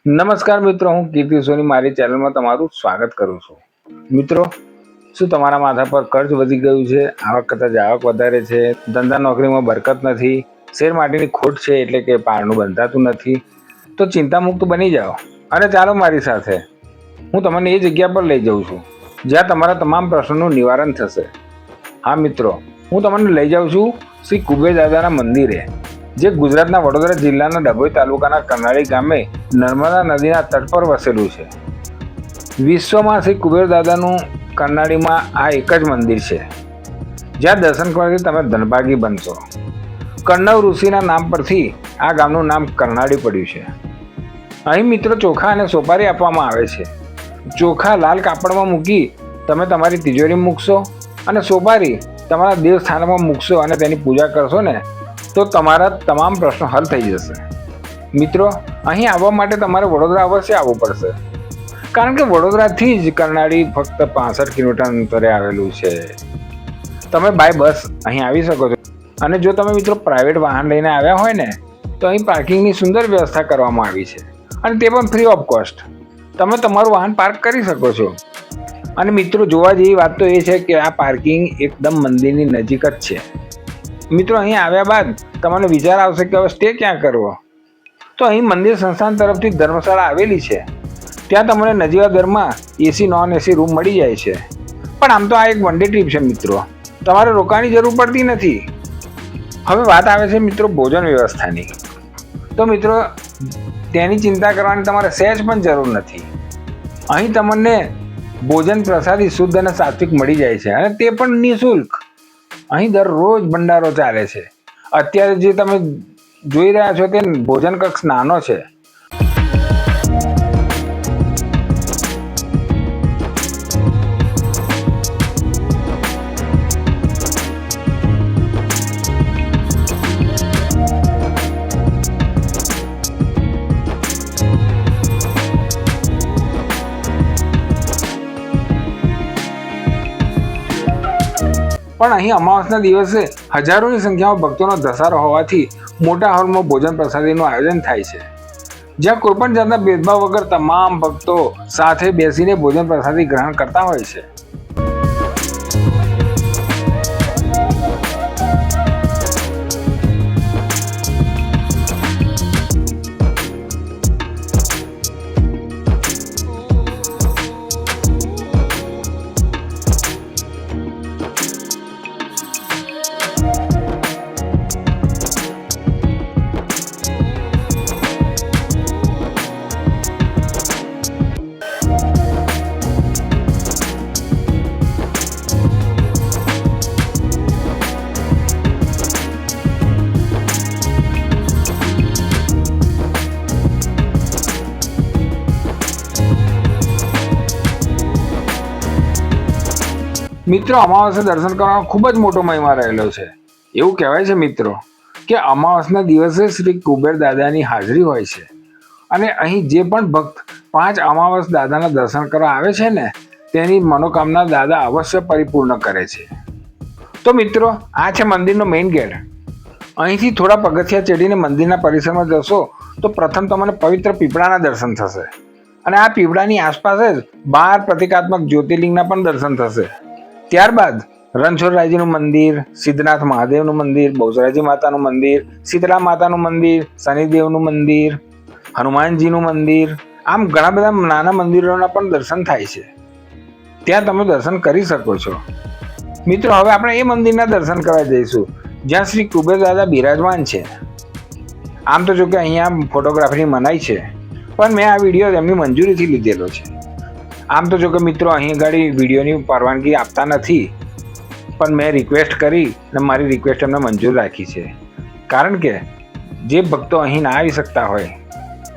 નમસ્કાર મિત્રો, હું કીર્તિ સોની મારી ચેનલમાં તમારું સ્વાગત કરું છું. મિત્રો, શું તમારા માથા પર કર્જ વધી ગયું છે? આવક કરતાં જાવક વધારે છે? ધંધા નોકરીમાં બરકત નથી? શેર માટેની ખોટ છે, એટલે કે પારણું બંધાતું નથી? તો ચિંતા મુક્ત બની જાઓ અને ચાલો મારી સાથે. હું તમને એ જગ્યા પર લઈ જાઉં છું જ્યાં તમારા તમામ પ્રશ્નોનું નિવારણ થશે. હા મિત્રો, હું તમને લઈ જાઉં છું શ્રી કુબેર દાદાના મંદિરે, જે ગુજરાતના વડોદરા જિલ્લાના ડભોઈ તાલુકાના કરનાળી ગામે નર્મદા નદીના તટ પર વસેલું છે. વિશ્વમાં શ્રી કુબેર દાદાનું કરનાળીમાં આ એક જ મંદિર છે જ્યાં દર્શન કરવાથી તમે ધનભાગી બનશો. કર્ણવ ઋષિના નામ પરથી આ ગામનું નામ કરનાળી પડ્યું છે. અહીં મિત્રો ચોખા અને સોપારી આપવામાં આવે છે. ચોખા લાલ કાપડમાં મૂકી તમે તમારી તિજોરી મૂકશો અને સોપારી તમારા દેવસ્થાનમાં મૂકશો અને તેની પૂજા કરશો ને તો તમારા તમામ પ્રશ્નો હલ થઈ જશે. મિત્રો, અહીં આવવા માટે તમારે વડોદરા અવશ્ય આવવું પડશે, કારણ કે વડોદરાથી જ કરનાળી ફક્ત 65 કિલોમીટર અંતરે આવેલું છે. તમે બાય બસ અહીં આવી શકો છો, અને જો તમે મિત્રો પ્રાઇવેટ વાહન લઈને આવ્યા હોય ને તો અહીં પાર્કિંગની સુંદર વ્યવસ્થા કરવામાં આવી છે, અને તે પણ ફ્રી ઓફ કોસ્ટ. તમે તમારું વાહન પાર્ક કરી શકો છો. અને મિત્રો, જોવા જેવી વાત તો એ છે કે આ પાર્કિંગ એકદમ મંદિરની નજીક જ છે. મિત્રો, અહીં આવ્યા બાદ તમને વિચાર આવશે કે હવે સ્ટે ક્યાં કરવો, તો અહીં મંદિર સંસ્થાન તરફથી ધર્મશાળા આવેલી છે. ત્યાં તમને નજીવા દરમાં એસી નોન એસી રૂમ મળી જાય છે. પણ આમ તો આ એક વન ડે ટ્રીપ છે મિત્રો, તમારે રોકાવાની જરૂર પડતી નથી. હવે વાત આવે છે મિત્રો ભોજન વ્યવસ્થાની. તો મિત્રો, તેની ચિંતા કરવાની તમારે સહેજ પણ જરૂર નથી. અહીં તમને ભોજન પ્રસાદી શુદ્ધ અને સાત્વિક મળી જાય છે, અને તે પણ નિઃશુલ્ક. અહીં દરરોજ ભંડારો ચાલે છે. અત્યારે જે તમે જોઈ રહ્યા છો તે ભોજન કક્ષ નાનો છે. પણ અહીં અમાવસના દિવસે હજારોની સંખ્યામાં ભક્તોનો ધસારો હોવાથી મોટા હોલમાં ભોજન પ્રસાદીનું આયોજન થાય છે, જ્યાં કોઈપણ જાતના ભેદભાવ વગર તમામ ભક્તો સાથે બેસીને ભોજન પ્રસાદી ગ્રહણ કરતા હોય છે. મિત્રો, અમાવસ્યા દર્શન કરવાનો ખૂબ જ મોટો મહિમા રહેલો છે. એવું કહેવાય છે મિત્રો કે અમાવસના દિવસે શ્રી કુબેર દાદાની હાજરી હોય છે, અને અહીં જે પણ ભક્ત 5 અમાવસ દાદાના દર્શન કરવા આવે છે ને તેની મનોકામના દાદા અવશ્ય પરિપૂર્ણ કરે છે. તો મિત્રો, આ છે મંદિરનો મેઇન ગેટ. અહીંથી થોડા પગથિયા ચડીને મંદિરના પરિસરમાં જશો તો પ્રથમ તમને પવિત્ર પીપળાના દર્શન થશે, અને આ પીપળાની આસપાસ જ 12 પ્રતિકાત્મક જ્યોતિર્લિંગના પણ દર્શન થશે. ત્યારબાદ રણછોડરાયજીનું મંદિર, સિદ્ધનાથ મહાદેવનું મંદિર, બહુચરાજી માતાનું મંદિર, શીતળા માતાનું મંદિર, શનિદેવનું મંદિર, હનુમાનજીનું મંદિર, આમ ઘણા બધા નાના મંદિરોના પણ દર્શન થાય છે. ત્યાં તમે દર્શન કરી શકો છો. મિત્રો, હવે આપણે એ મંદિરના દર્શન કરવા જઈશું જ્યાં શ્રી કુબેર દાદા બિરાજમાન છે. આમ તો જો કે અહીંયા ફોટોગ્રાફીની મનાઈ છે, પણ મેં આ વિડીયો એમની મંજૂરીથી લીધેલો છે. આમ તો જો કે મિત્રો અહીં આગળ વિડીયોની પરવાનગી આપતા નથી, પણ મેં રિક્વેસ્ટ કરી અને મારી રિક્વેસ્ટ એમને મંજૂર રાખી છે. કારણ કે જે ભક્તો અહીં ના આવી શકતા હોય,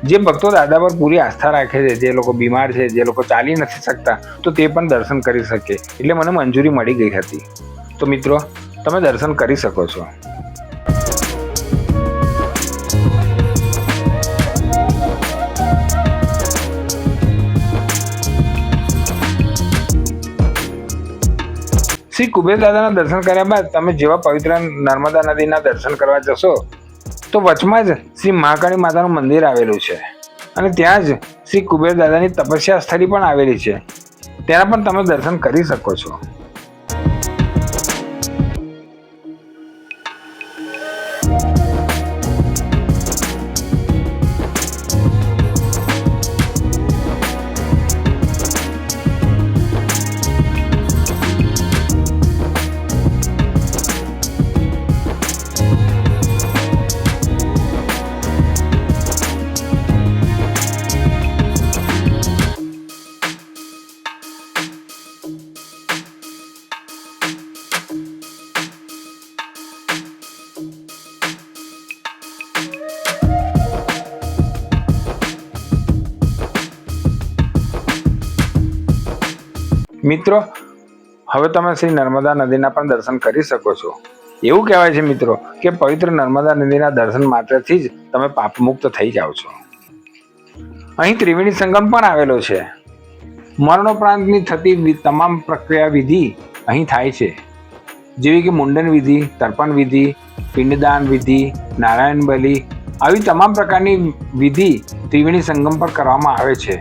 જે ભક્તો દાદા પર પૂરી આસ્થા રાખે છે, જે લોકો બીમાર છે, જે લોકો ચાલી નથી શકતા, તો તે પણ દર્શન કરી શકે, એટલે મને મંજૂરી મળી ગઈ હતી. તો મિત્રો, તમે દર્શન કરી શકો છો. શ્રી કુબેર દાદાના દર્શન કર્યા બાદ તમે જેવા પવિત્ર નર્મદા નદીના દર્શન કરવા જશો તો વચમાં જ શ્રી મહાકાળી માતાનું મંદિર આવેલું છે. અને ત્યાં જ શ્રી કુબેર દાદાની તપસ્યા સ્થળી પણ આવેલી છે, તેના પણ તમે દર્શન કરી શકો છો. મિત્રો, હવે તમે શ્રી નર્મદા નદીના પણ દર્શન કરી શકો છો. એવું કહેવાય છે મિત્રો કે પવિત્ર નર્મદા નદીના દર્શન માત્રથી જ તમે પાપમુક્ત થઈ જાઓ છો. અહીં ત્રિવેણી સંગમ પણ આવેલો છે. મરણોપરાંતની થતી તમામ પ્રક્રિયા વિધિ અહીં થાય છે, જેવી કે મુંડન વિધિ, તર્પણ વિધિ, પિંડદાન વિધિ, નારાયણ બલિ, આવી તમામ પ્રકારની વિધિ ત્રિવેણી સંગમ પર કરવામાં આવે છે.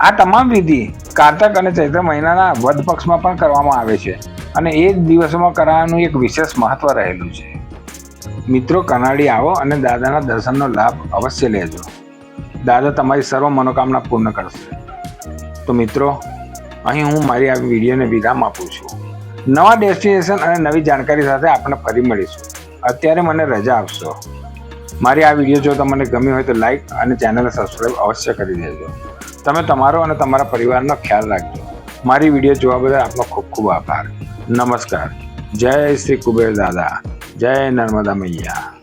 આ તમામ વિધિ કારતક અને ચૈત્ર મહિનાના વદ પક્ષમાં પણ કરવામાં આવે છે અને એ દિવસોમાં કરવાનું એક વિશેષ મહત્વ રહેલું છે. મિત્રો, કનાડી આવો અને દાદાના દર્શનનો લાભ અવશ્ય લેજો. દાદા તમારી સર્વ મનોકામના પૂર્ણ કરશે. તો મિત્રો, અહીં હું મારી આ વિડીયોને વિરામ આપું છું. નવા ડેસ્ટિનેશન અને નવી જાણકારી સાથે આપણે ફરી મળીશું. અત્યારે મને રજા આપશો. મારી આ વિડીયો જો તમને ગમી હોય તો લાઈક અને ચેનલને સબસ્ક્રાઈબ અવશ્ય કરી દેજો. તમે તમારો અને તમારા પરિવારનો ખ્યાલ રાખજો. મારી વિડીયો જોવા બદલ આપનો ખૂબ ખૂબ આભાર. નમસ્કાર. જય શ્રી કુબેર દાદા. જય નર્મદા મૈયા.